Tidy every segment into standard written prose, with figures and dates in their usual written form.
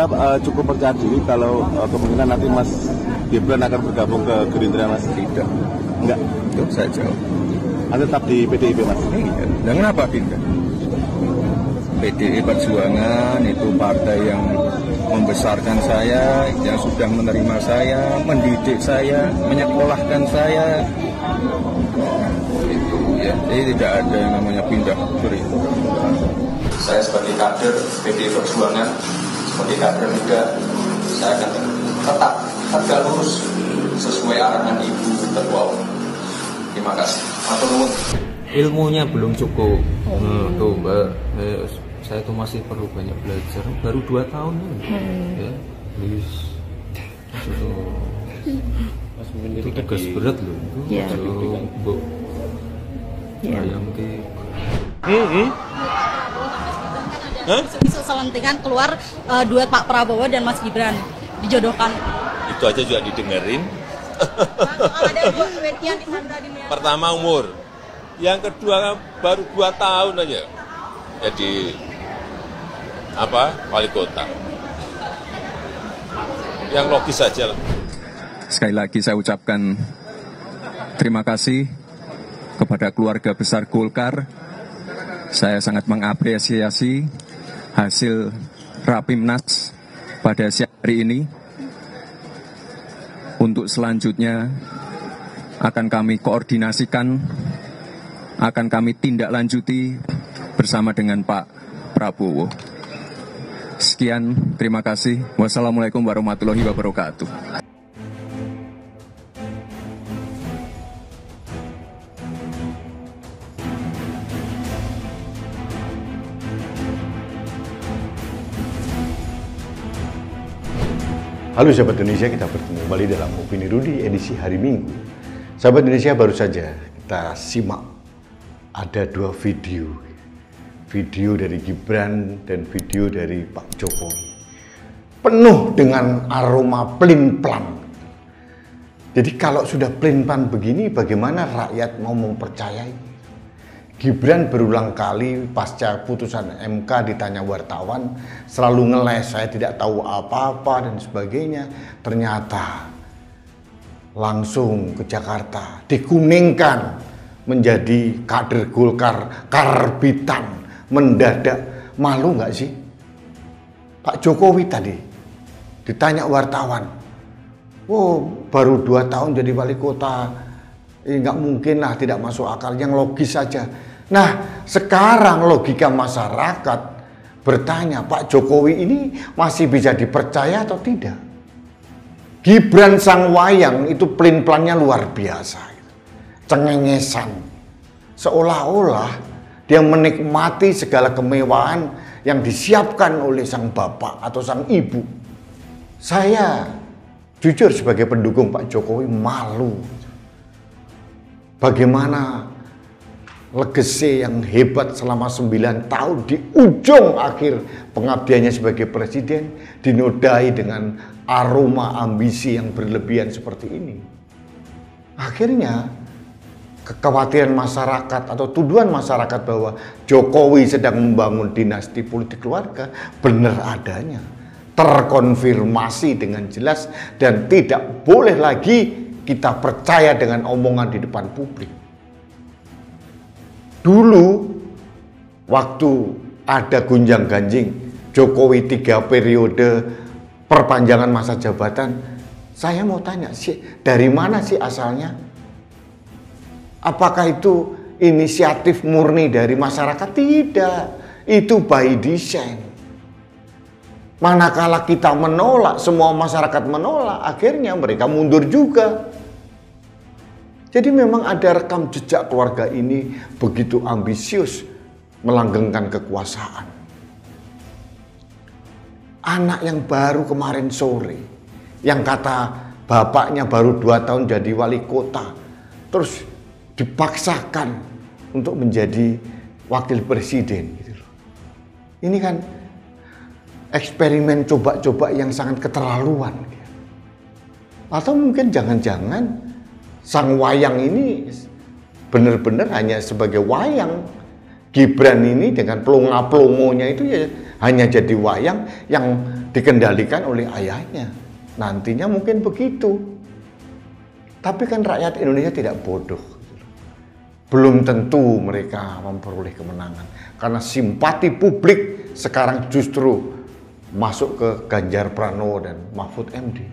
Anda cukup percaya diri kalau kemungkinan nanti Mas Gibran akan bergabung ke Gerindra, Mas? Tidak. Enggak? Itu saya jawab. Anda tetap di PDIP, Mas? Iya. Dan kenapa pindah? PDI Perjuangan itu partai yang membesarkan saya, yang sudah menerima saya, mendidik saya, menyekolahkan saya. Itu ya. Jadi tidak ada yang namanya pindah Gerindra. Saya sebagai kader PDI Perjuangan, sebagai kader muda, saya akan tetap tegak lurus sesuai arahan Ibu Ketua Umum. Terima kasih. Matur nuwun. Ilmunya belum cukup. Tuh Mbak, saya tuh masih perlu banyak belajar. Baru 2 tahun ya. Itu tugas berat loh. Ya. Bu. Ayam ke. Isu selentingan keluar duet Pak Prabowo dan Mas Gibran dijodohkan. Itu aja juga didengerin. Ada dua duet yang disandra. Pertama umur, yang kedua baru 2 tahun aja jadi wali kota. Yang logis saja lah. Sekali lagi saya ucapkan terima kasih kepada keluarga besar Golkar. Saya sangat mengapresiasi hasil Rapimnas pada siang hari ini. Untuk selanjutnya akan kami koordinasikan, akan kami tindak lanjuti bersama dengan Pak Prabowo. Sekian, terima kasih. Wassalamualaikum warahmatullahi wabarakatuh. Halo sahabat Indonesia, kita bertemu kembali dalam Opini Rudi edisi hari Minggu. Sahabat Indonesia, baru saja kita simak ada 2 video. Video dari Gibran dan video dari Pak Jokowi. Penuh dengan aroma plin-plan. Jadi kalau sudah plin-plan begini, bagaimana rakyat mau mempercayai? Gibran berulang kali pasca putusan MK ditanya wartawan selalu ngeles, saya tidak tahu apa-apa dan sebagainya. Ternyata langsung ke Jakarta dikuningkan menjadi kader Golkar karbitan mendadak. Malu nggak sih? Pak Jokowi tadi ditanya wartawan, oh baru 2 tahun jadi wali kota, nggak mungkin lah, tidak masuk akal, yang logis saja. Nah, sekarang logika masyarakat bertanya, Pak Jokowi ini masih bisa dipercaya atau tidak? Gibran sang wayang itu pelin-pelannya luar biasa. Cengengesan. Seolah-olah dia menikmati segala kemewahan yang disiapkan oleh sang bapak atau sang ibu. Saya jujur sebagai pendukung Pak Jokowi malu. Bagaimana legacy yang hebat selama 9 tahun di ujung akhir pengabdiannya sebagai presiden dinodai dengan aroma ambisi yang berlebihan seperti ini. Akhirnya kekhawatiran masyarakat atau tuduhan masyarakat bahwa Jokowi sedang membangun dinasti politik keluarga benar adanya, terkonfirmasi dengan jelas, dan tidak boleh lagi kita percaya dengan omongan di depan publik. Dulu waktu ada gunjang-ganjing Jokowi 3 periode perpanjangan masa jabatan, saya mau tanya sih, dari mana sih asalnya? Apakah itu inisiatif murni dari masyarakat? Tidak, itu by design. Manakala kita menolak, semua masyarakat menolak, akhirnya mereka mundur juga. Jadi memang ada rekam jejak keluarga ini begitu ambisius melanggengkan kekuasaan. Anak yang baru kemarin sore, yang kata bapaknya baru 2 tahun jadi wali kota, terus dipaksakan untuk menjadi wakil presiden. Ini kan eksperimen coba-coba yang sangat keterlaluan. Atau mungkin jangan-jangan sang wayang ini benar-benar hanya sebagai wayang. Gibran ini dengan pelongo-pelongonya itu ya hanya jadi wayang yang dikendalikan oleh ayahnya. Nantinya mungkin begitu. Tapi kan rakyat Indonesia tidak bodoh. Belum tentu mereka memperoleh kemenangan. Karena simpati publik sekarang justru masuk ke Ganjar Pranowo dan Mahfud MD.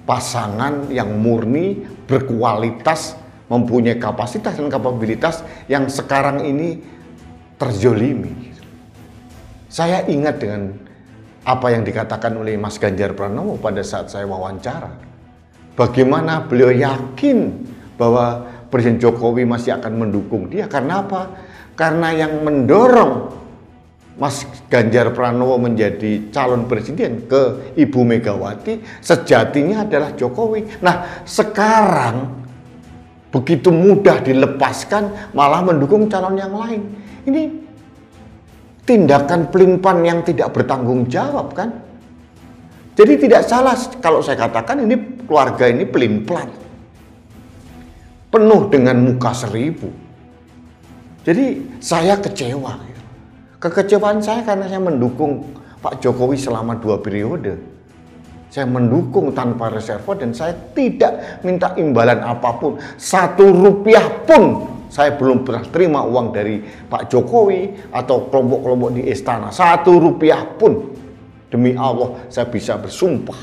Pasangan yang murni, berkualitas, mempunyai kapasitas dan kapabilitas yang sekarang ini terzolimi. Saya ingat dengan apa yang dikatakan oleh Mas Ganjar Pranowo pada saat saya wawancara. Bagaimana beliau yakin bahwa Presiden Jokowi masih akan mendukung dia. Karena apa? Karena yang mendorong Mas Ganjar Pranowo menjadi calon presiden ke Ibu Megawati sejatinya adalah Jokowi. Nah, sekarang begitu mudah dilepaskan malah mendukung calon yang lain. Ini tindakan pelin-pelan yang tidak bertanggung jawab kan? Jadi tidak salah kalau saya katakan ini keluarga ini pelin-pelan. Penuh dengan muka seribu. Jadi saya kecewa. Kekecewaan saya karena saya mendukung Pak Jokowi selama 2 periode. Saya mendukung tanpa reserva dan saya tidak minta imbalan apapun. 1 rupiah pun saya belum pernah terima uang dari Pak Jokowi atau kelompok-kelompok di istana. 1 rupiah pun. Demi Allah saya bisa bersumpah.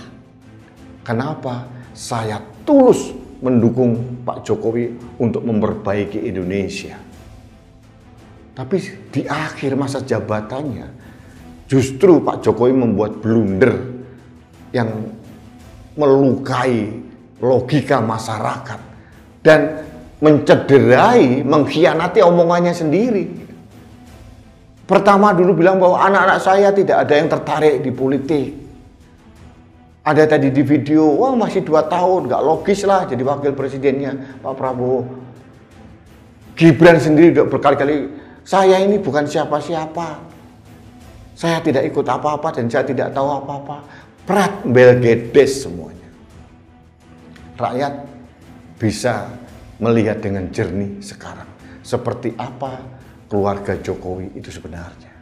Kenapa? Saya tulus mendukung Pak Jokowi untuk memperbaiki Indonesia. Tapi di akhir masa jabatannya, justru Pak Jokowi membuat blunder yang melukai logika masyarakat dan mencederai, mengkhianati omongannya sendiri. Pertama dulu bilang bahwa anak-anak saya tidak ada yang tertarik di politik. Ada tadi di video, wah masih 2 tahun, gak logis lah jadi wakil presidennya Pak Prabowo. Gibran sendiri udah berkali-kali, saya ini bukan siapa-siapa. Saya tidak ikut apa-apa dan saya tidak tahu apa-apa. Prat belgedes semuanya. Rakyat bisa melihat dengan jernih sekarang seperti apa keluarga Jokowi itu sebenarnya.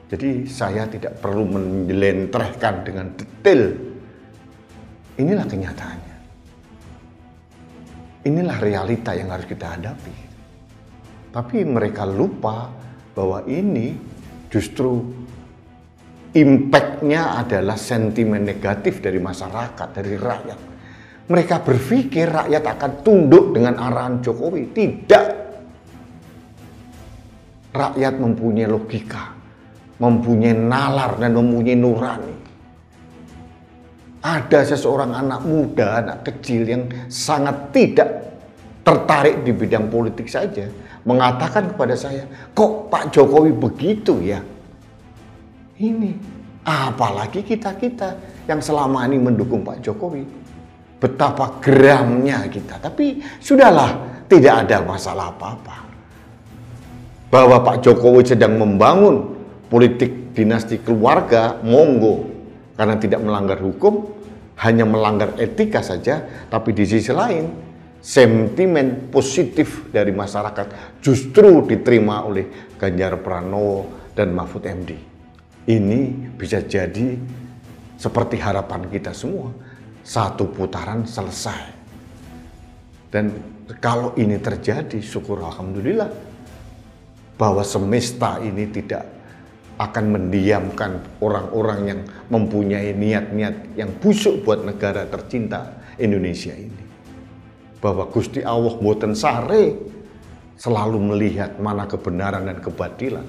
Jadi saya tidak perlu menjelentrehkan dengan detail. Inilah kenyataannya. Inilah realita yang harus kita hadapi. Tapi mereka lupa bahwa ini justru impact-nya adalah sentimen negatif dari masyarakat, dari rakyat. Mereka berpikir rakyat akan tunduk dengan arahan Jokowi. Tidak. Rakyat mempunyai logika, mempunyai nalar dan mempunyai nurani. Ada seseorang anak muda, anak kecil yang sangat tidak tertarik di bidang politik saja, mengatakan kepada saya, kok Pak Jokowi begitu ya? Ini, apalagi kita-kita yang selama ini mendukung Pak Jokowi. Betapa geramnya kita, tapi sudahlah, tidak ada masalah apa-apa. Bahwa Pak Jokowi sedang membangun politik dinasti keluarga, monggo. Karena tidak melanggar hukum, hanya melanggar etika saja, tapi di sisi lain, sentimen positif dari masyarakat justru diterima oleh Ganjar Pranowo dan Mahfud MD. Ini bisa jadi seperti harapan kita semua, 1 putaran selesai. Dan kalau ini terjadi, syukur alhamdulillah bahwa semesta ini tidak akan mendiamkan orang-orang yang mempunyai niat-niat yang busuk buat negara tercinta Indonesia ini. Bahwa Gusti Allah mboten sare selalu melihat mana kebenaran dan kebatilan,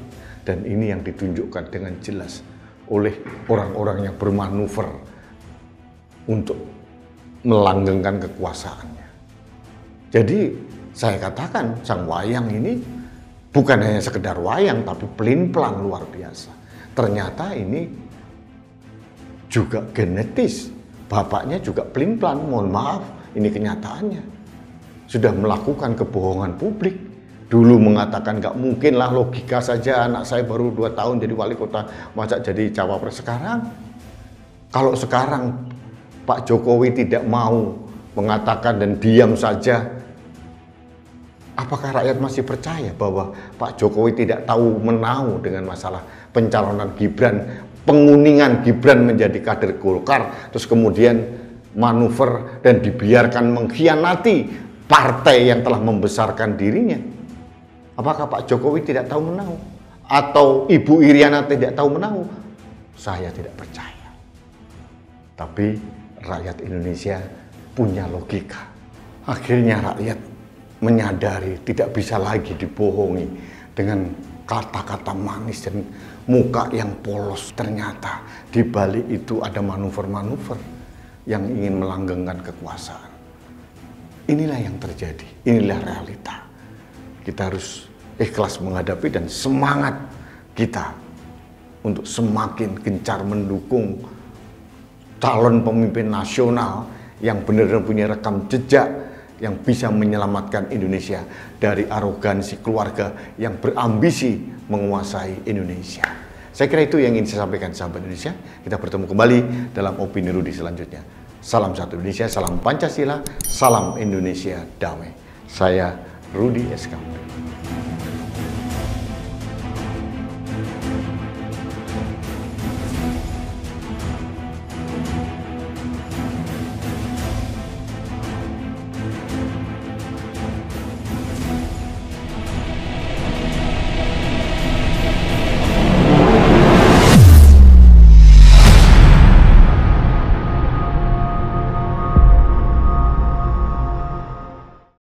dan ini yang ditunjukkan dengan jelas oleh orang-orang yang bermanuver untuk melanggengkan kekuasaannya. Jadi saya katakan sang wayang ini bukan hanya sekedar wayang, tapi pelin-pelan luar biasa. Ternyata ini juga genetis. Bapaknya juga pelin-pelan, mohon maaf, ini kenyataannya. Sudah melakukan kebohongan publik. Dulu mengatakan gak mungkin lah, logika saja anak saya baru 2 tahun jadi wali kota, masa jadi cawapres. Sekarang, kalau sekarang Pak Jokowi tidak mau mengatakan dan diam saja, apakah rakyat masih percaya bahwa Pak Jokowi tidak tahu menahu dengan masalah pencalonan Gibran penguningan Gibran menjadi kader Golkar, terus kemudian manuver dan dibiarkan mengkhianati partai yang telah membesarkan dirinya. Apakah Pak Jokowi tidak tahu menahu? Atau Ibu Iriana tidak tahu menahu? Saya tidak percaya. Tapi rakyat Indonesia punya logika. Akhirnya rakyat menyadari tidak bisa lagi dibohongi dengan kata-kata manis dan muka yang polos. Ternyata di balik itu ada manuver-manuver yang ingin melanggengkan kekuasaan. Inilah yang terjadi, inilah realita. Kita harus ikhlas menghadapi dan semangat kita untuk semakin gencar mendukung calon pemimpin nasional yang benar-benar punya rekam jejak yang bisa menyelamatkan Indonesia dari arogansi keluarga yang berambisi menguasai Indonesia. Saya kira itu yang ingin saya sampaikan, sahabat Indonesia. Kita bertemu kembali dalam Opini Rudi selanjutnya. Salam satu Indonesia, salam Pancasila, salam Indonesia damai. Saya Rudi SK.